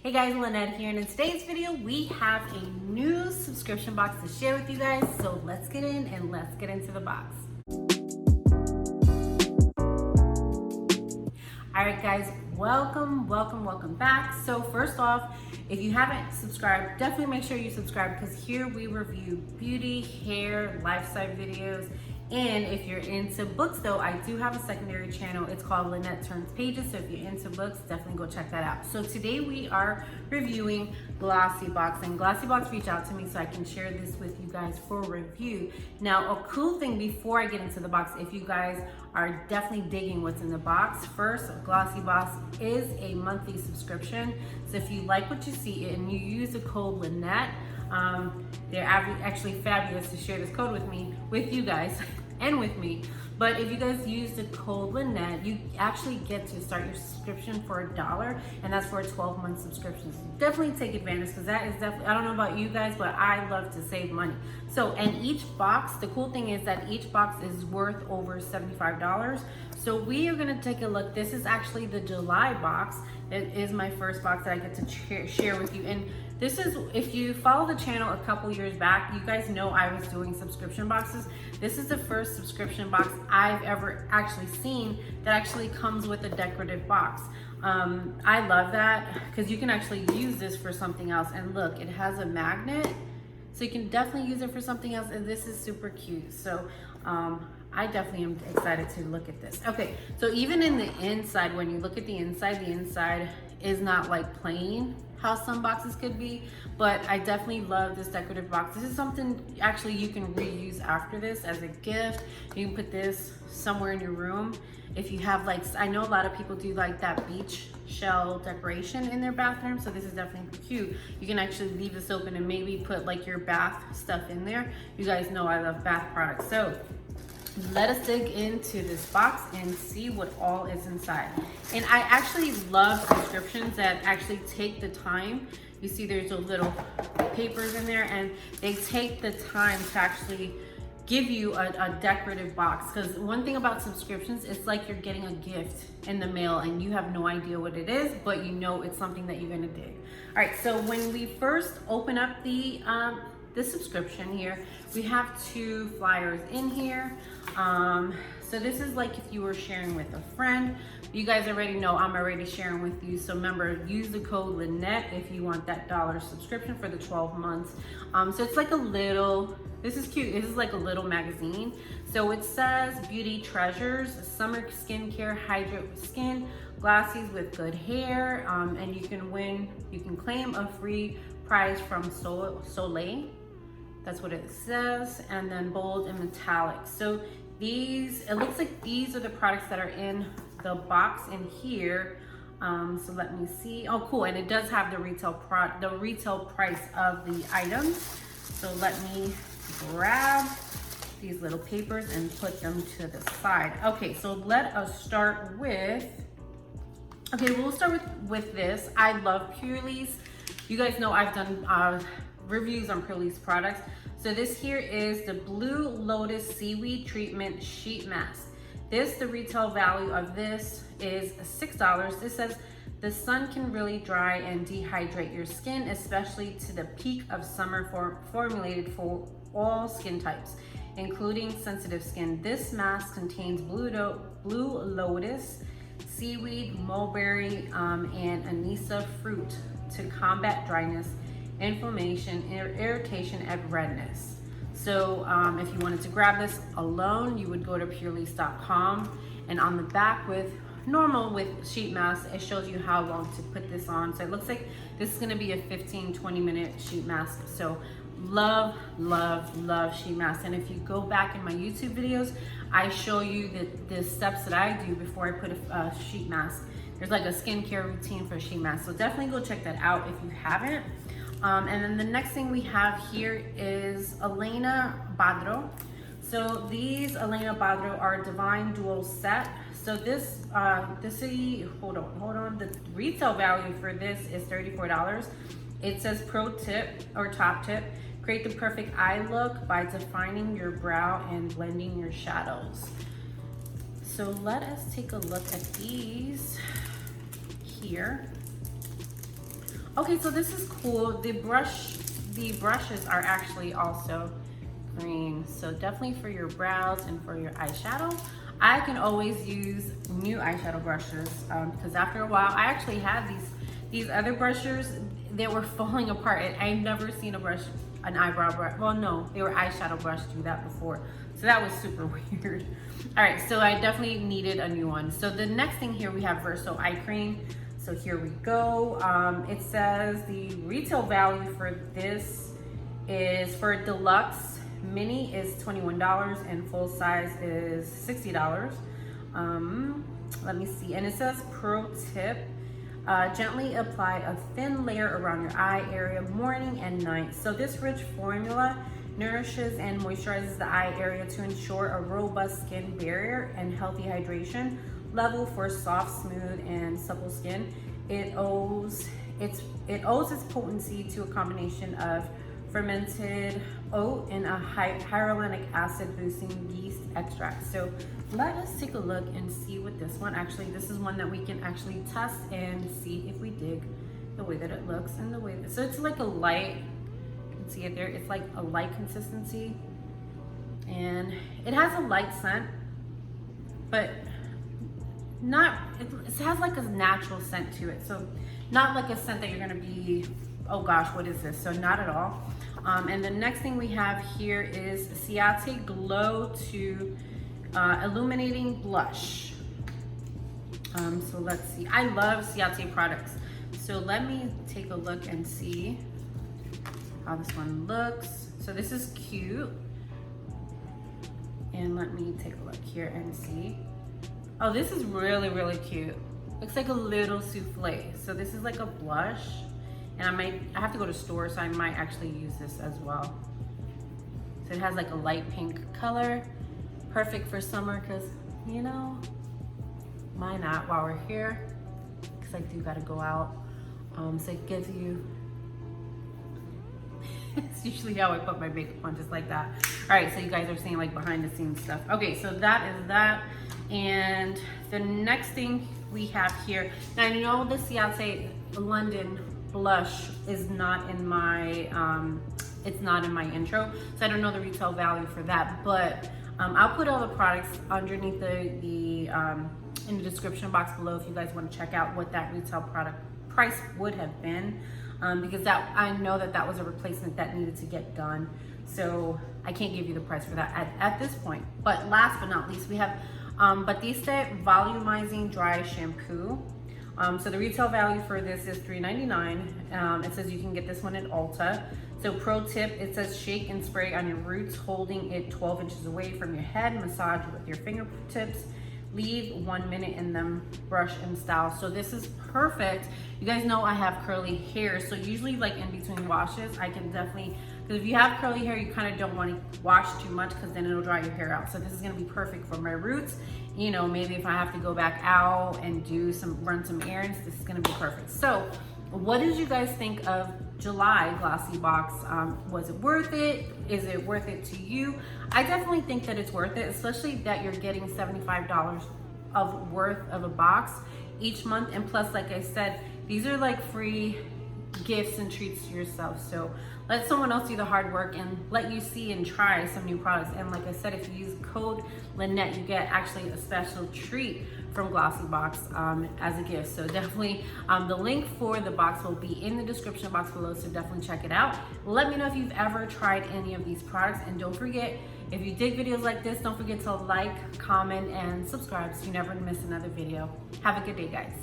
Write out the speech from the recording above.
Hey guys, Lynette here, and in today's video we have a new subscription box to share with you guys. So let's get in and let's get into the box. Alright guys, welcome back. So first off, if you haven't subscribed, definitely make sure you subscribe because here we review beauty, hair, lifestyle videos. And if you're into books though, I do have a secondary channel. It's called Lynette Turns Pages. So if you're into books, definitely go check that out. So today we are reviewing Glossybox, and Glossybox reached out to me so I can share this with you guys for review. Now, a cool thing before I get into the box, if you guys are definitely digging what's in the box, first, Glossybox is a monthly subscription. So if you like what you see and you use the code Lynette, they're actually fabulous to share this code with you guys and with me. But if you guys use the code Lynette, you actually get to start your subscription for $1, and that's for a 12-month subscription. So definitely take advantage because that is definitely, I don't know about you guys, but I love to save money. So, and each box, the cool thing is that each box is worth over $75. So we are gonna take a look. This is actually the July box. It is my first box that I get to share with you. And this is, if you follow the channel a couple years back, you guys know I was doing subscription boxes. This is the first subscription box I've ever actually seen that actually comes with a decorative box. I love that because you can actually use this for something else. And look, it has a magnet, so you can definitely use it for something else. And this is super cute. So I definitely am excited to look at this. Okay, so even in the inside, when you look at the inside is not like plain how some boxes could be, but I definitely love this decorative box. This is something actually you can reuse after this as a gift. You can put this somewhere in your room. If you have like, I know a lot of people do like that beach shell decoration in their bathroom, so this is definitely cute. You can actually leave this open and maybe put like your bath stuff in there. You guys know I love bath products. So let us dig into this box and see what all is inside. And I actually love subscriptions that actually take the time. You see there's those little papers in there, and they take the time to actually give you a decorative box. Because one thing about subscriptions, it's like you're getting a gift in the mail and you have no idea what it is, but you know it's something that you're gonna dig. All right, so when we first open up the subscription here, we have 2 flyers in here. So this is like if you were sharing with a friend. You guys already know I'm already sharing with you. So remember, use the code Lynette if you want that $1 subscription for the 12 months. So it's like a little, this is cute. This is like a little magazine. So it says Beauty Treasures, Summer Skincare, Hydrate Skin, Glossies with Good Hair. And you can claim a free prize from Soleil. That's what it says. And then bold and metallic. So these, it looks like these are the products that are in the box in here. So let me see. Oh, cool. And it does have the retail price of the items. So let me grab these little papers and put them to the side. Okay, so let us start with, okay, we'll start with this. I love Purely's. You guys know I've done reviews on Purely's products. So this here is the Blue Lotus Seaweed Treatment Sheet Mask. The retail value of this is $6. This says the sun can really dry and dehydrate your skin, especially to the peak of summer, formulated for all skin types, including sensitive skin. This mask contains Blue Lotus, seaweed, mulberry, and anise fruit to combat dryness, inflammation, irritation, and redness. So if you wanted to grab this alone, you would go to pureleast.com, and on the back with sheet mask, it shows you how long to put this on. So it looks like this is going to be a 15-20 minute sheet mask. So love sheet masks. And if you go back in my YouTube videos, I show you the steps that I do before I put a sheet mask. There's like a skincare routine for a sheet mask. So definitely go check that out if you haven't. And then the next thing we have here is Elena Badro. So these Elena Badro are Divine Dual Set. So this hold on. The retail value for this is $34. It says pro tip or top tip: create the perfect eye look by defining your brow and blending your shadows. So let us take a look at these here. Okay, so this is cool. The brushes are actually also green. So definitely for your brows and for your eyeshadow. I can always use new eyeshadow brushes because after a while, I actually had these other brushes that were falling apart, and I've never seen an eyebrow brush. Well, no, they were eyeshadow brush do that before. So that was super weird. All right, so I definitely needed a new one. So the next thing here, we have Verso Eye Cream. So here we go. It says the retail value for this is, for a deluxe mini is $21 and full size is $60. Let me see, and it says pro tip, gently apply a thin layer around your eye area morning and night. So this rich formula nourishes and moisturizes the eye area to ensure a robust skin barrier and healthy hydration level for soft, smooth, and supple skin. It owes its potency to a combination of fermented oat and a hyaluronic acid boosting yeast extract. So let us take a look and see what this one, actually this is one that we can actually test and see if we dig the way that it looks and the way that, so it's like a light, you can see it there, it's like a light consistency and it has a light scent, but not, it has like a natural scent to it. So not like a scent that you're gonna be, oh gosh, what is this? So not at all. And the next thing we have here is Ciate Glow to Illuminating Blush. So let's see, I love Ciate products. So let me take a look and see how this one looks. So this is cute. And let me take a look here and see. Oh, this is really, really cute. Looks like a little souffle. So this is like a blush. And I have to go to store, so I might actually use this as well. So it has like a light pink color. Perfect for summer, because, you know, why not while we're here? Because I do gotta go out. So it gives you, it's usually how I put my makeup on, just like that. All right, so you guys are seeing like behind the scenes stuff. Okay, so that is that. And the next thing we have here, now I know the Ciate London blush is not in my, it's not in my intro, so I don't know the retail value for that, but I'll put all the products underneath in the description box below if you guys want to check out what that retail product price would have been, because that, I know that was a replacement that needed to get done, so I can't give you the price for that at this point. But last but not least, we have Batista Volumizing Dry Shampoo. So the retail value for this is $3.99. It says you can get this one at Ulta. So pro tip, it says shake and spray on your roots, holding it 12 inches away from your head. Massage with your fingertips. Leave 1 minute and then brush and style. So this is perfect. You guys know I have curly hair, so usually like in between washes, I can definitely, because if you have curly hair, you kind of don't want to wash too much because then it'll dry your hair out. So this is going to be perfect for my roots. You know, maybe if I have to go back out and run some errands, this is going to be perfect. So what did you guys think of July Glossybox? Was it worth it? Is it worth it to you? I definitely think that it's worth it, especially that you're getting $75 of worth of a box each month. And plus, like I said, these are like free gifts and treats to yourself. So let someone else do the hard work and let you see and try some new products. And like I said, if you use code Lynette, you get actually a special treat from Glossybox as a gift. So definitely the link for the box will be in the description box below, so definitely check it out. Let me know if you've ever tried any of these products, and don't forget, if you dig videos like this, don't forget to like, comment, and subscribe so you never miss another video. Have a good day, guys.